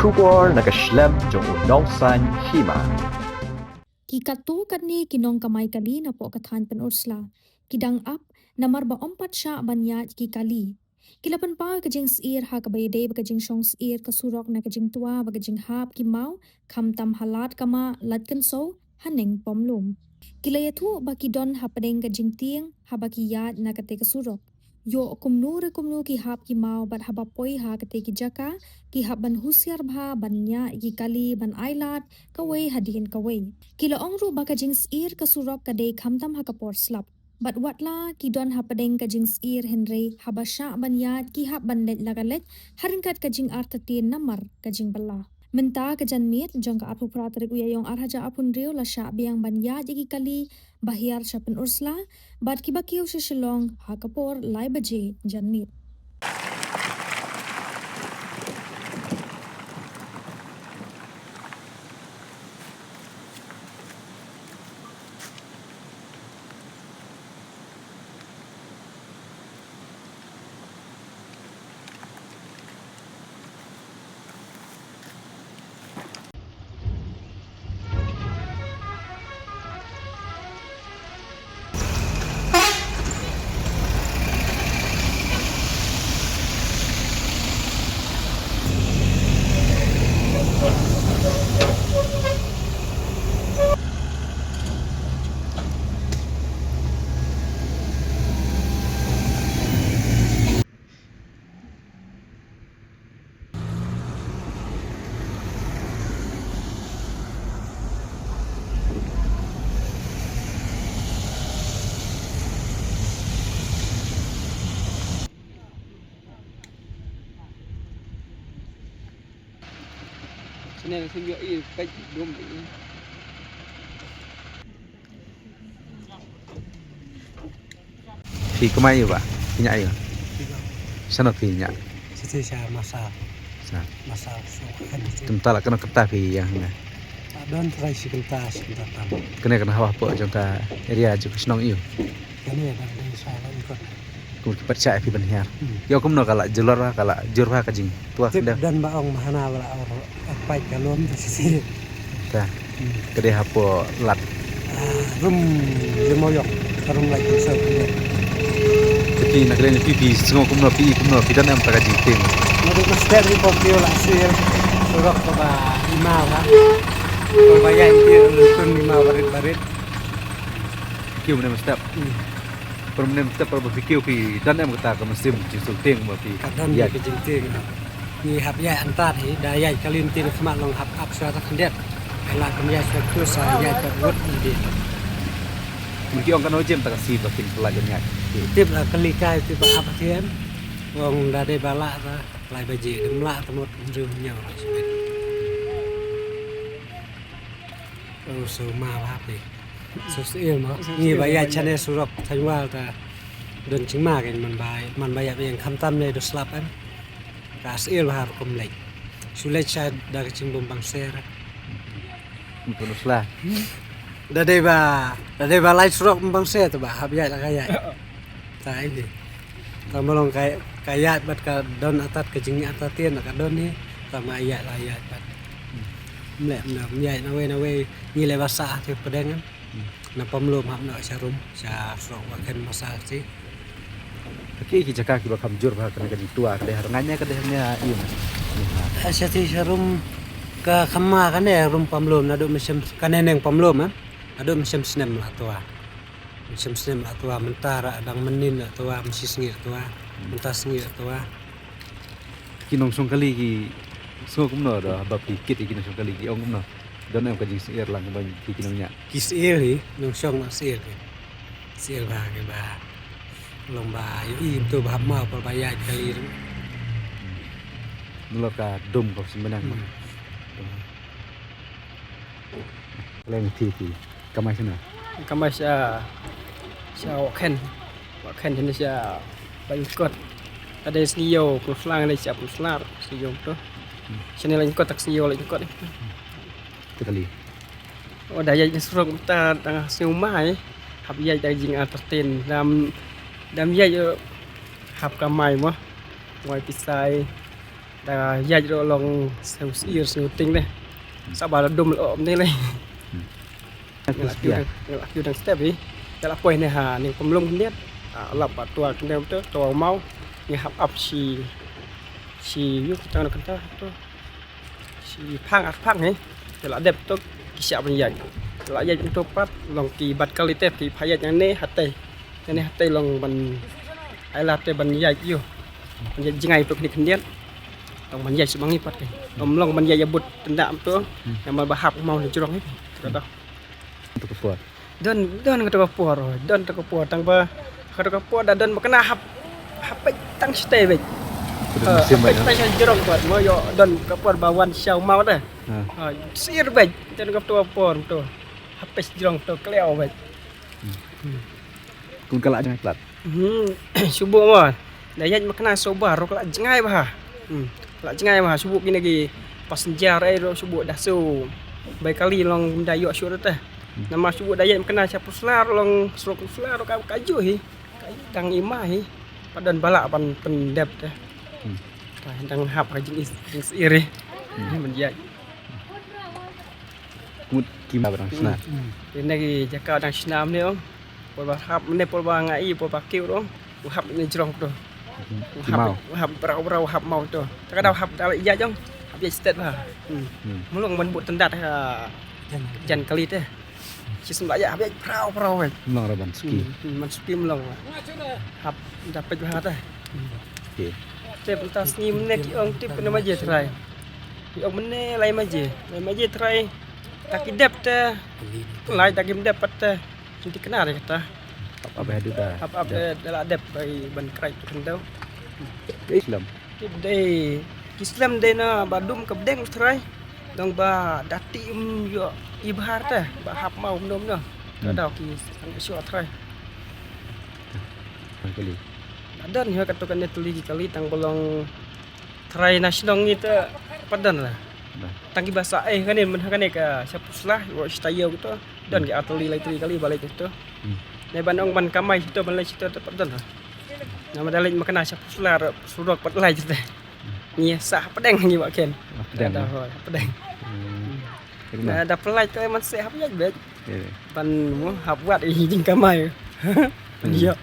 Schubor nakaslem jong unongsan hima. Kikatu kadni kinong kamay kali na po kathan pen ursla. Kidang up namar ba ompat sya banyat kikali. Kilapan pa kajing sir ha kabayade bagajing syong sir kasurok na kajing tua bagajing hap kimau kamtam halat kama latkan so haneng pomlum. Kilayatu baki don hapadeng kajing tiang habaki yad na kate kasurok. Yo kumnu ki hap kimau bat habapoi ha kate ki jaka ki hap ban husyar bha banya ki kali ban ailat kawai hadin kawai. Kila ongru baka jings ir kasurok kadai kamtam hakapor slap. Bat watla ki don hapadeng ka jings ir henry habasha banyat ki hap bandet lagalet haringkat ka jing artatin namar ka jing bala. Menta ka jan mit jong ka apu pratarik uyayong arhaja apun rio la sya biang banyat iki kali bahiar sya pen ursla bat ki bakiyo sya shilong hakapor lai baje jan mit. Sini là sinh nhựa cách đúng đấy. Pi kemai ya, Pak? Minyak ya? Sana pi minyak. Sisi saya masak kan itu. Temtala kena ketah pi yang na. Don try si kentas tam. Kena hawa po jong ta area ju snong iyo. Kani ada dari saya ikut. Kum percaya pi banhiar. Yo kum no kala julur kala jurha kajing. Tua Tip sudah. dan baong mahana wala apa kalom di sisi. Ta. Kede hapo lat. Rum lemoyok karum lagi usah punya. Tapi nak kena pi semua kum no pi dan am taka jiting. Mari master di popio la sir. Surok ba lima ha. Pembayar itu lutun 5 barit-barit. Kiu mana mestap. Permen mestap per berfikir pi dan am kata ke mesin jisul ting ma pi. Kadang ya kejengting. Ni hab ya antar hi daya kalintin kemak long hab up suara kendet. Kala kemya suatu saya terwut di. Mungkin orang kan ojem tak kasih batin pelajarnya. Tip là kelikai tip apa kian. Wong dari balak ta lai baje demlak temut rêu nhau lại sebet. Oh so ma bap đi. So sil ma. Ni baya chane surok thanwal ta. Don ching ma kan man baya yang khamtam ne do slap an. Ka sil har kom lek. Sulai cha da ching bom bang ser. Untuk lah. Dari ba lai surok bang ser tu ba hab ya la kaya. Ta ini. Tamalong kaya bat ka don atat ke jing atatin ka don ni sama ayat bat. Mlek na nyai na we ni le basa tu pedangan. Na pamlum hab na sarum sa frok wa kan masa si. Tapi kita kaki bakam jur bah kena jadi tua kedeh harganya kedehnya iya. Asati sarum ka khamma kan ya rum pamlum na do mesem kaneneng pamlum ha. Ado mesem senem la tua. Mesem senem la tua mentara adang menin la tua mesi sengir tua. Mentas sengir tua. Kinong song kali ki so kum no dah bab dikit kinong song kali ki ong kum no. Dan em kajing seir lang ban ki kinongnya. Kisir hi nong song na sir. Sir ba ke ba. Lomba im tu bahap mau perbayar kali. Nulor ka dom kau sebenarnya. Leng TV kamai sana. Kamai siya waken ini siya bangkot. Ada sniyo kuslang ada siya kuslar sniyo tu. Sini lagi kot tak sniyo lagi kot. Itu kali. Oh daya surok ta tengah siumai. Hab yai ta jing atertin dam yai hab kamai mah. Ngoài pisai dah yai ro long seir snuting deh sabar dum lo ni le ngelak kyu dang step ni ngelak poin ni ha ni pemlum kendiat lap tua kendiat tu tua mau ni hap up si yuk tang kenta tu si phang ni ngelak dep tu kisah penjaj ngelak yai tu pat long ki bat kali tep ki phayat yang ni hatai long ban ai la te ban yai yu ban jingai tu kendiat long ban yai sebangi pat ni long ban yai yabut tendam tu yang bahap mau ni curang ni kata untuk kepuar don kata kapur don kata kapur tang ba kata kapur dah don kena hap tang stay baik musim banyak tang jerong buat mo yo don kapur bawan xiao mau dah sir baik don kapur tu hap jerong tu kleo baik kun kalak jangan plat subuh mo dah yat kena sobar ro kelak jengai bah kelak jengai bah subuh gini lagi passenger ro subuh dah su baik kali long dayo syur teh nama subuh dayat kena siapa selar long serok selar kaju hi tang imah hi padan balak pan pendep teh tang hap kajing iri menjadi mut kima barang senar ini lagi jaka dang senam ni om pol hap ni pol ngai pol pakiu dong hap ni jerong tu hap berau hap mau tu kadang hap dalek iya jong hap ya state bah mulung ban but tendat jan kali teh si sembah ya habis perau kan long raban ski man ski melong hap dapat bah teh okey tep tas ni mene ki ong tip kena maje try ki ong mene lai maje try tak idap teh lai tak dapat teh nanti kena dia kata apa ada dah hap dalam adap bagi ban krai tu kendau Islam tip dei Islam dei na badum ke bedeng try dong ba dati yo ibhar teh ba hap mau nom dah kadau ki sang syo try kali dan ya katakan tuli kali tang bolong try nasional ni tu padan lah tangi bahasa kan ni kan ni ka siapa salah wa style gitu dan ke atuli kali balik itu ne bandong ban kamai itu ban lai itu padan lah nama dalai makan siapa salah surok pat lai tu ni sah pedeng ni wak ken pedeng pedeng ada pelai tu man se hap ya bet ban mu hap wat jing kamai dia